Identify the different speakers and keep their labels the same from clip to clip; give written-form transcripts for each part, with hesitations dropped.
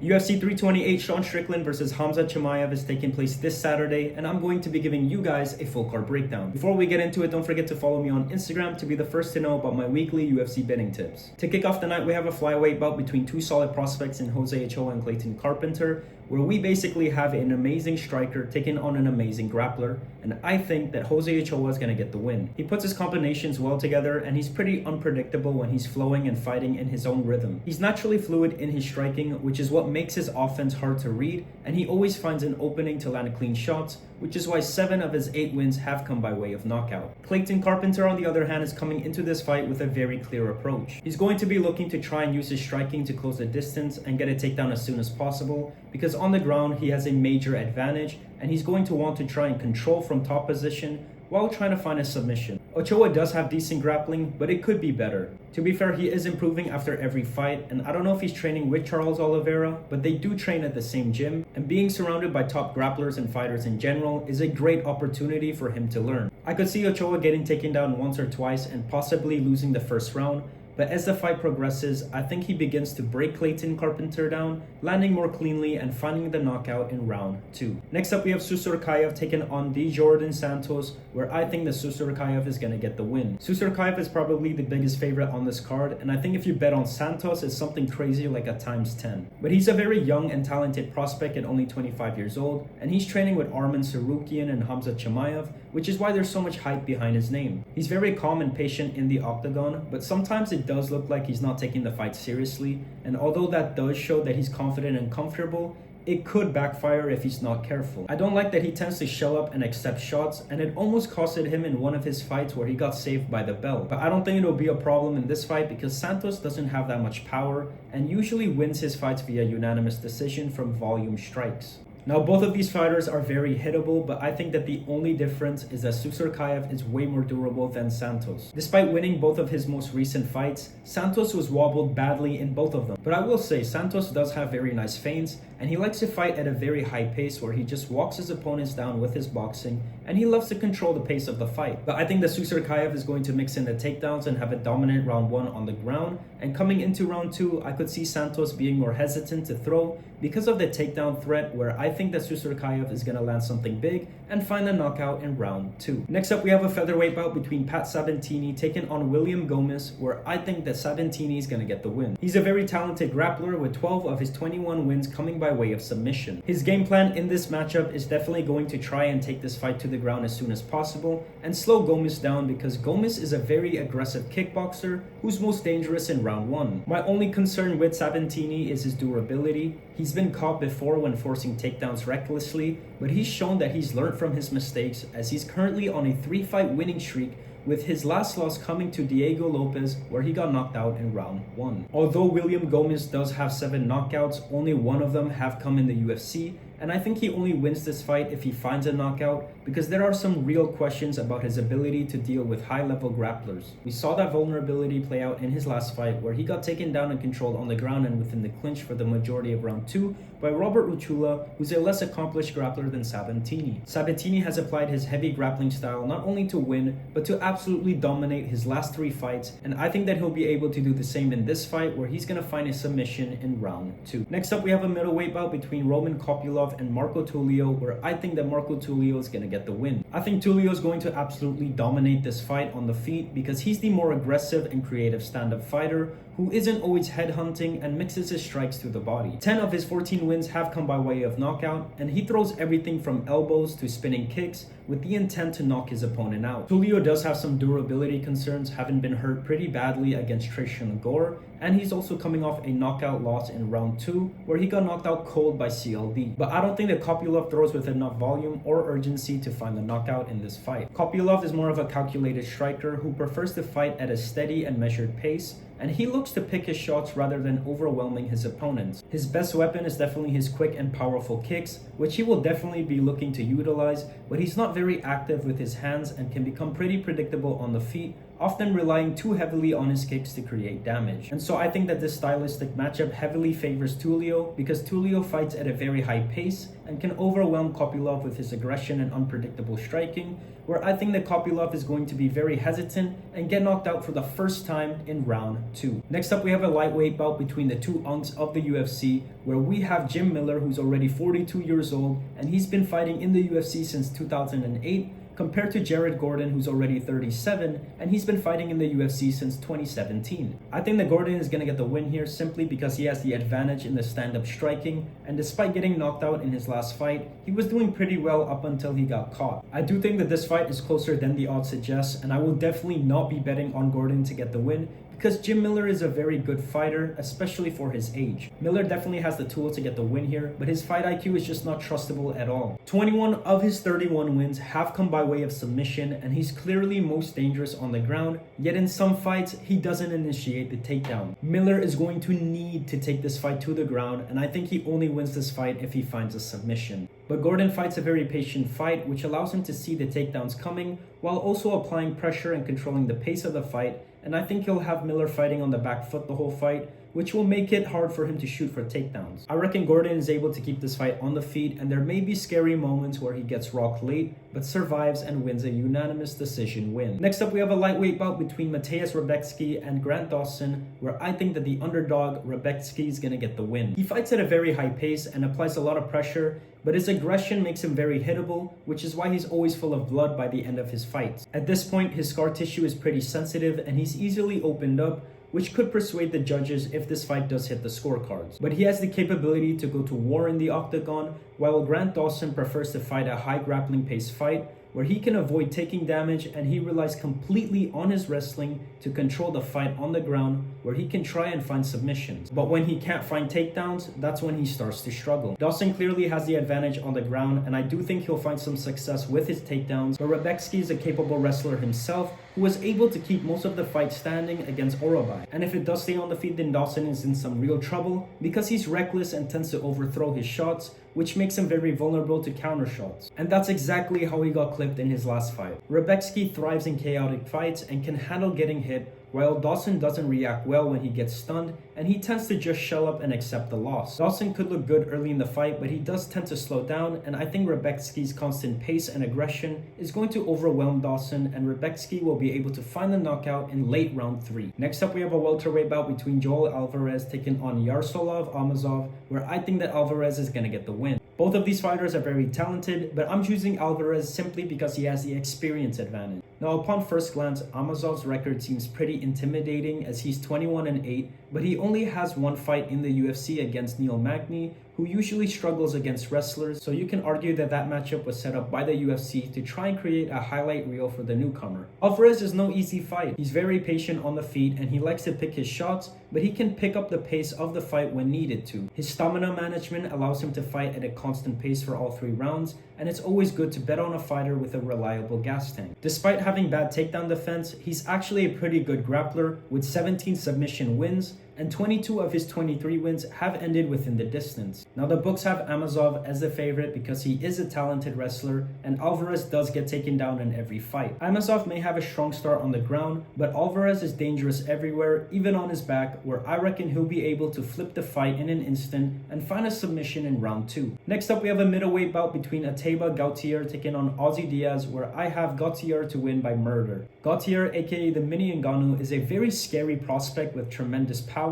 Speaker 1: UFC 328 Sean Strickland versus Hamza Chimaev is taking place this Saturday, and I'm going to be giving you guys a full card breakdown. Before we get into it, don't forget to follow me on Instagram to be the first to know about my weekly UFC betting tips. To kick off the night, we have a flyweight bout between two solid prospects in Jose Ochoa and Clayton Carpenter, where we basically have an amazing striker taking on an amazing grappler, and I think that Jose Ochoa is going to get the win. He puts his combinations well together, and he's pretty unpredictable when he's flowing and fighting in his own rhythm. He's naturally fluid in his striking, which is what makes his offense hard to read, and he always finds an opening to land clean shots, which is why 7 of his 8 wins have come by way of knockout. Clayton Carpenter, on the other hand, is coming into this fight with a very clear approach. He's going to be looking to try and use his striking to close the distance and get a takedown as soon as possible, because on the ground he has a major advantage, and he's going to want to try and control from top position while trying to find a submission. Ochoa does have decent grappling, but it could be better. To be fair, he is improving after every fight, and I don't know if he's training with Charles Oliveira, but they do train at the same gym, and being surrounded by top grapplers and fighters in general is a great opportunity for him to learn. I could see Ochoa getting taken down once or twice and possibly losing the first round, but as the fight progresses, I think he begins to break Clayton Carpenter down, landing more cleanly and finding the knockout in round 2. Next up, we have Susurkaev taking on Djorden Santos, where I think that Susurkaev is going to get the win. Susurkaev is probably the biggest favorite on this card, and I think if you bet on Santos, it's something crazy like a ×10. But he's a very young and talented prospect at only 25 years old, and he's training with Arman Tsarukyan and Hamza Chimaev, which is why there's so much hype behind his name. He's very calm and patient in the octagon, but sometimes it does look like he's not taking the fight seriously, and although that does show that he's confident and comfortable, it could backfire if he's not careful. I don't like that he tends to shell up and accept shots, and it almost costed him in one of his fights where he got saved by the bell. But I don't think it'll be a problem in this fight because Santos doesn't have that much power and usually wins his fights via unanimous decision from volume strikes. Now, both of these fighters are very hittable, but I think that the only difference is that Susurkaev is way more durable than Santos. Despite winning both of his most recent fights, Santos was wobbled badly in both of them. But I will say, Santos does have very nice feints, and he likes to fight at a very high pace where he just walks his opponents down with his boxing, and he loves to control the pace of the fight. But I think that Susurkaev is going to mix in the takedowns and have a dominant round 1 on the ground, and coming into round 2, I could see Santos being more hesitant to throw because of the takedown threat, where I think that Susurkaev is going to land something big and find a knockout in round 2. Next up, we have a featherweight bout between Pat Sabatini taking on William Gomis, where I think that Sabatini is going to get the win. He's a very talented grappler with 12 of his 21 wins coming by way of submission. His game plan in this matchup is definitely going to try and take this fight to the ground as soon as possible and slow Gomis down, because Gomis is a very aggressive kickboxer who's most dangerous in round 1. My only concern with Sabatini is his durability. He's been caught before when forcing takedowns recklessly, but he's shown that he's learned from his mistakes, as he's currently on a 3-fight winning streak, with his last loss coming to Diego Lopez, where he got knocked out in round 1. Although William Gomis does have 7 knockouts, only 1 of them have come in the UFC, and I think he only wins this fight if he finds a knockout, because there are some real questions about his ability to deal with high-level grapplers. We saw that vulnerability play out in his last fight, where he got taken down and controlled on the ground and within the clinch for the majority of round 2 by Robert Ochoa, who's a less accomplished grappler than Sabatini. Sabatini has applied his heavy grappling style not only to win, but to absolutely dominate his last 3 fights, and I think that he'll be able to do the same in this fight, where he's going to find a submission in round 2. Next up, we have a middleweight bout between Roman Kopylov and Marco Tulio, where I think that Marco Tulio is going to get the win. I think Tulio is going to absolutely dominate this fight on the feet, because he's the more aggressive and creative stand-up fighter who isn't always headhunting and mixes his strikes to the body. 10 of his 14 wins have come by way of knockout, and he throws everything from elbows to spinning kicks with the intent to knock his opponent out. Tulio does have some durability concerns, having been hurt pretty badly against Tristan Gore, and he's also coming off a knockout loss in round 2 where he got knocked out cold by CLD. But I don't think that Kopylov throws with enough volume or urgency to find the knockout in this fight. Kopylov is more of a calculated striker who prefers to fight at a steady and measured pace, and he looks to pick his shots rather than overwhelming his opponents. His best weapon is definitely his quick and powerful kicks, which he will definitely be looking to utilize, but he's not very active with his hands and can become pretty predictable on the feet, often relying too heavily on his kicks to create damage. And so I think that this stylistic matchup heavily favors Tulio because Tulio fights at a very high pace and can overwhelm Kopylov with his aggression and unpredictable striking, where I think that Kopylov is going to be very hesitant and get knocked out for the first time in round 2. Next up, we have a lightweight bout between the two unks of the UFC, where we have Jim Miller, who's already 42 years old, and he's been fighting in the UFC since 2008, compared to Jared Gordon, who's already 37, and he's been fighting in the UFC since 2017. I think that Gordon is going to get the win here simply because he has the advantage in the stand-up striking, and despite getting knocked out in his last fight, he was doing pretty well up until he got caught. I do think that this fight is closer than the odds suggest, and I will definitely not be betting on Gordon to get the win, because Jim Miller is a very good fighter, especially for his age. Miller definitely has the tool to get the win here, but his fight IQ is just not trustable at all. 21 of his 31 wins have come by way of submission, and he's clearly most dangerous on the ground, yet in some fights, he doesn't initiate the takedown. Miller is going to need to take this fight to the ground, and I think he only wins this fight if he finds a submission. But Gordon fights a very patient fight, which allows him to see the takedowns coming, while also applying pressure and controlling the pace of the fight, and I think he'll have Miller fighting on the back foot the whole fight, which will make it hard for him to shoot for takedowns. I reckon Gordon is able to keep this fight on the feet, and there may be scary moments where he gets rocked late, but survives and wins a unanimous decision win. Next up, we have a lightweight bout between Mateusz Rebecki and Grant Dawson, where I think that the underdog, Rebecki, is gonna get the win. He fights at a very high pace and applies a lot of pressure, but his aggression makes him very hittable, which is why he's always full of blood by the end of his fights. At this point, his scar tissue is pretty sensitive and he's easily opened up, which could persuade the judges if this fight does hit the scorecards. But he has the capability to go to war in the octagon, while Grant Dawson prefers to fight a high grappling pace fight, where he can avoid taking damage and he relies completely on his wrestling to control the fight on the ground, where he can try and find submissions. But when he can't find takedowns, that's when he starts to struggle. Dawson clearly has the advantage on the ground, and I do think he'll find some success with his takedowns, but Rebecki is a capable wrestler himself who was able to keep most of the fight standing against Orobai. And if it does stay on the feet, then Dawson is in some real trouble because he's reckless and tends to overthrow his shots, which makes him very vulnerable to counter shots. And that's exactly how he got clipped in his last fight. Rebecki thrives in chaotic fights and can handle getting hit, while Dawson doesn't react well when he gets stunned, and he tends to just shell up and accept the loss. Dawson could look good early in the fight, but he does tend to slow down, and I think Rebecki's constant pace and aggression is going to overwhelm Dawson, and Rebecki will be able to find the knockout in late round 3. Next up, we have a welterweight bout between Joel Alvarez taking on Yarsolav Amosov, where I think that Alvarez is going to get the win. Both of these fighters are very talented, but I'm choosing Alvarez simply because he has the experience advantage. Now, upon first glance, Amosov's record seems pretty intimidating as he's 21-8, but he only has one fight in the UFC against Neil Magny, who usually struggles against wrestlers, so you can argue that that matchup was set up by the UFC to try and create a highlight reel for the newcomer. Alvarez is no easy fight. He's very patient on the feet and he likes to pick his shots, but he can pick up the pace of the fight when needed to. His stamina management allows him to fight at a constant pace for all 3 rounds, and it's always good to bet on a fighter with a reliable gas tank. Despite having bad takedown defense, he's actually a pretty good grappler with 17 submission wins, and 22 of his 23 wins have ended within the distance. Now, the books have Amosov as the favorite because he is a talented wrestler, and Alvarez does get taken down in every fight. Amosov may have a strong start on the ground, but Alvarez is dangerous everywhere, even on his back, where I reckon he'll be able to flip the fight in an instant and find a submission in round 2. Next up, we have a middleweight bout between Ateba Gautier taking on Ozzy Diaz, where I have Gautier to win by murder. Gautier, aka the Mini Ngannou, is a very scary prospect with tremendous power,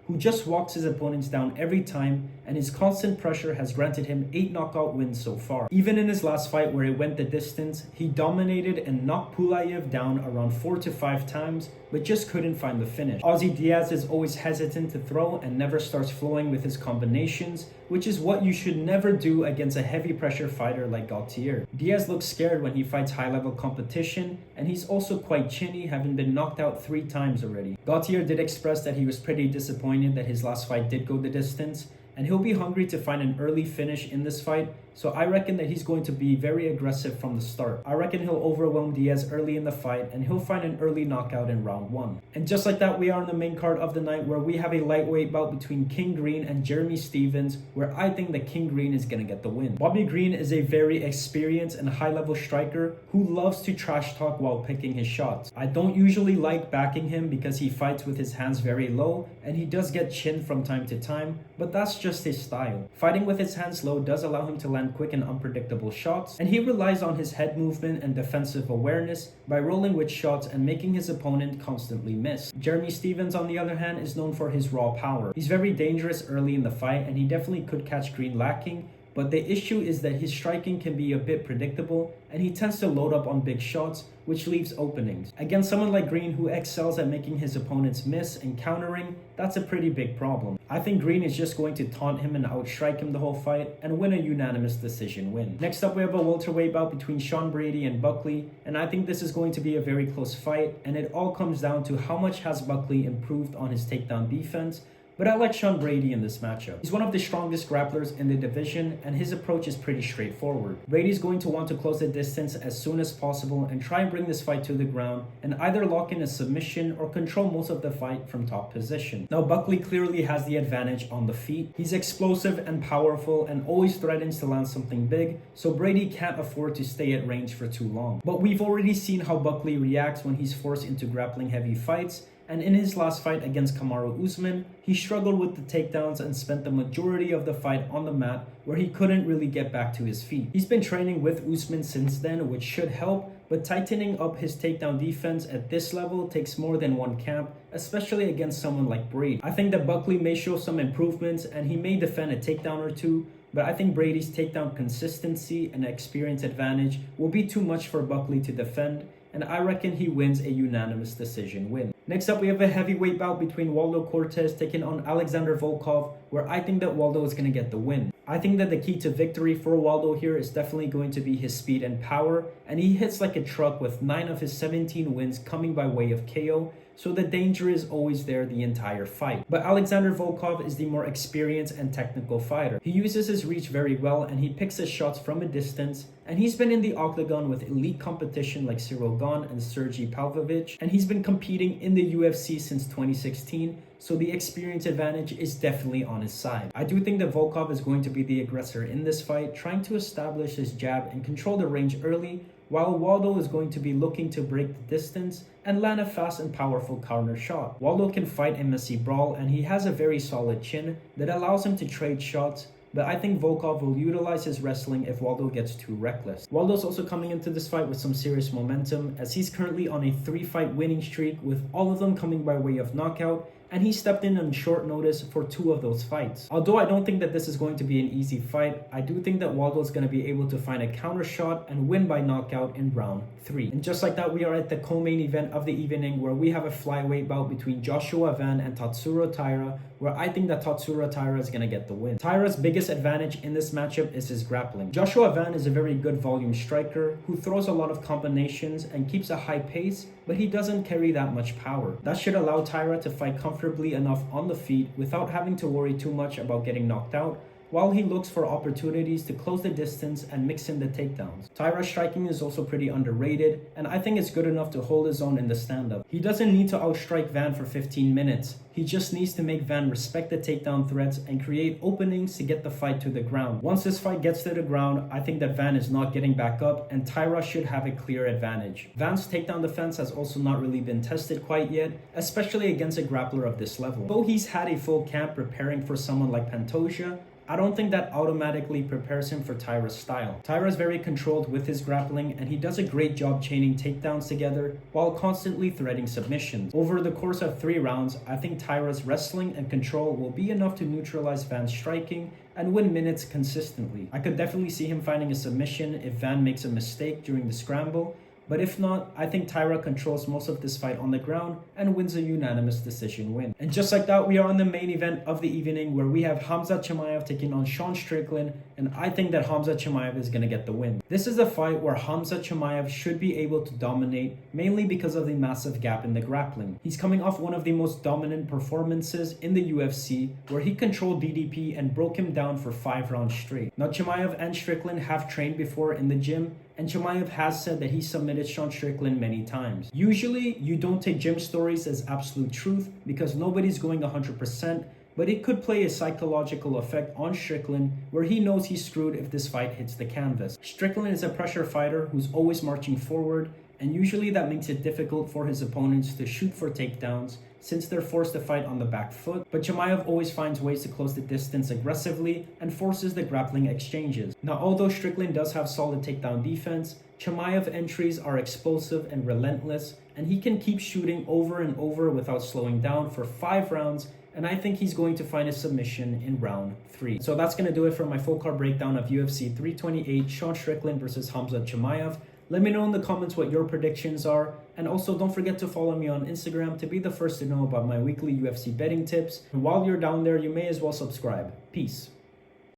Speaker 1: who just walks his opponents down every time, and his constant pressure has granted him 8 knockout wins so far. Even in his last fight where it went the distance, he dominated and knocked Pullaev down around 4 to 5 times, but just couldn't find the finish. Ozzy Diaz is always hesitant to throw and never starts flowing with his combinations, which is what you should never do against a heavy pressure fighter like Gautier. Diaz looks scared when he fights high level competition, and he's also quite chinny, having been knocked out 3 times already. Gautier did express that he was pretty disappointed that his last fight did go the distance, and he'll be hungry to find an early finish in this fight, so I reckon that he's going to be very aggressive from the start. I reckon he'll overwhelm Diaz early in the fight, and he'll find an early knockout in round 1. And just like that, we are on the main card of the night, where we have a lightweight bout between King Green and Jeremy Stephens, where I think that King Green is going to get the win. Bobby Green is a very experienced and high-level striker who loves to trash talk while picking his shots. I don't usually like backing him because he fights with his hands very low, and he does get chinned from time to time, but that's just his style. Fighting with his hands low does allow him to land quick and unpredictable shots, and he relies on his head movement and defensive awareness by rolling with shots and making his opponent constantly miss. Jeremy Stephens, on the other hand, is known for his raw power. He's very dangerous early in the fight, and he definitely could catch Green lacking, but the issue is that his striking can be a bit predictable, and he tends to load up on big shots, which leaves openings. Against someone like Green, who excels at making his opponents miss and countering, that's a pretty big problem. I think Green is just going to taunt him and outstrike him the whole fight and win a unanimous decision win. Next up, we have a welterweight bout between Sean Brady and Buckley, and I think this is going to be a very close fight, and it all comes down to how much has Buckley improved on his takedown defense. But I like Sean Brady in this matchup. He's one of the strongest grapplers in the division, and his approach is pretty straightforward. Brady's going to want to close the distance as soon as possible and try and bring this fight to the ground and either lock in a submission or control most of the fight from top position. Now, Buckley clearly has the advantage on the feet. He's explosive and powerful and always threatens to land something big, so Brady can't afford to stay at range for too long. But we've already seen how Buckley reacts when he's forced into grappling heavy fights, and in his last fight against Kamaru Usman, he struggled with the takedowns and spent the majority of the fight on the mat, where he couldn't really get back to his feet. He's been training with Usman since then, which should help, but tightening up his takedown defense at this level takes more than one camp, especially against someone like Brady. I think that Buckley may show some improvements and he may defend a takedown or two, but I think Brady's takedown consistency and experience advantage will be too much for Buckley to defend, and I reckon he wins a unanimous decision win. Next up, we have a heavyweight bout between Waldo Cortes taking on Alexander Volkov, where I think that Waldo is going to get the win. I think that the key to victory for Waldo here is definitely going to be his speed and power, and he hits like a truck with 9 of his 17 wins coming by way of KO, so the danger is always there the entire fight. But Alexander Volkov is the more experienced and technical fighter. He uses his reach very well, and he picks his shots from a distance, and he's been in the octagon with elite competition like Cyril Gane and Sergey Pavlovich, and he's been competing in the UFC since 2016, so the experience advantage is definitely on his side. I do think that Volkov is going to be the aggressor in this fight, trying to establish his jab and control the range early, while Waldo is going to be looking to break the distance and land a fast and powerful counter shot. Waldo can fight a messy brawl, and he has a very solid chin that allows him to trade shots, but I think Volkov will utilize his wrestling if Waldo gets too reckless. Waldo's also coming into this fight with some serious momentum, as he's currently on a 3-fight winning streak, with all of them coming by way of knockout, and he stepped in on short notice for 2 of those fights. Although I don't think that this is going to be an easy fight, I do think that Waldo is going to be able to find a counter shot and win by knockout in round 3. And just like that, we are at the co-main event of the evening, where we have a flyweight bout between Joshua Van and Tatsuro Taira, where I think that Tatsuro Taira is going to get the win. Taira's biggest advantage in this matchup is his grappling. Joshua Van is a very good volume striker who throws a lot of combinations and keeps a high pace, but he doesn't carry that much power. That should allow Taira to fight comfortably enough on the feet without having to worry too much about getting knocked out, while he looks for opportunities to close the distance and mix in the takedowns. Taira's striking is also pretty underrated, and I think it's good enough to hold his own in the stand-up. He doesn't need to outstrike Van for 15 minutes. He just needs to make Van respect the takedown threats and create openings to get the fight to the ground. Once this fight gets to the ground, I think that Van is not getting back up, and Taira should have a clear advantage. Van's takedown defense has also not really been tested quite yet, especially against a grappler of this level. Though he's had a full camp preparing for someone like Pantoja, I don't think that automatically prepares him for Taira's style. Taira is very controlled with his grappling, and he does a great job chaining takedowns together while constantly threading submissions. Over the course of 3 rounds, I think Taira's wrestling and control will be enough to neutralize Van's striking and win minutes consistently. I could definitely see him finding a submission if Van makes a mistake during the scramble, But if not, I think Taira controls most of this fight on the ground and wins a unanimous decision win. And just like that, we are on the main event of the evening where we have Khamzat Chimaev taking on Sean Strickland, and I think that Khamzat Chimaev is going to get the win. This is a fight where Khamzat Chimaev should be able to dominate, mainly because of the massive gap in the grappling. He's coming off one of the most dominant performances in the UFC, where he controlled DDP and broke him down for 5 rounds straight. Now, Chimaev and Strickland have trained before in the gym, and Chimaev has said that he submitted Sean Strickland many times. Usually, you don't take gym stories as absolute truth because nobody's going 100%, but it could play a psychological effect on Strickland where he knows he's screwed if this fight hits the canvas. Strickland is a pressure fighter who's always marching forward, and usually that makes it difficult for his opponents to shoot for takedowns since they're forced to fight on the back foot, but Chimaev always finds ways to close the distance aggressively and forces the grappling exchanges. Now, although Strickland does have solid takedown defense, Chimaev entries are explosive and relentless, and he can keep shooting over and over without slowing down for 5 rounds, and I think he's going to find a submission in round 3. So that's going to do it for my full card breakdown of UFC 328, Sean Strickland versus Khamzat Chimaev. Let me know in the comments what your predictions are, and also don't forget to follow me on Instagram to be the first to know about my weekly UFC betting tips. And while you're down there, you may as well subscribe. Peace.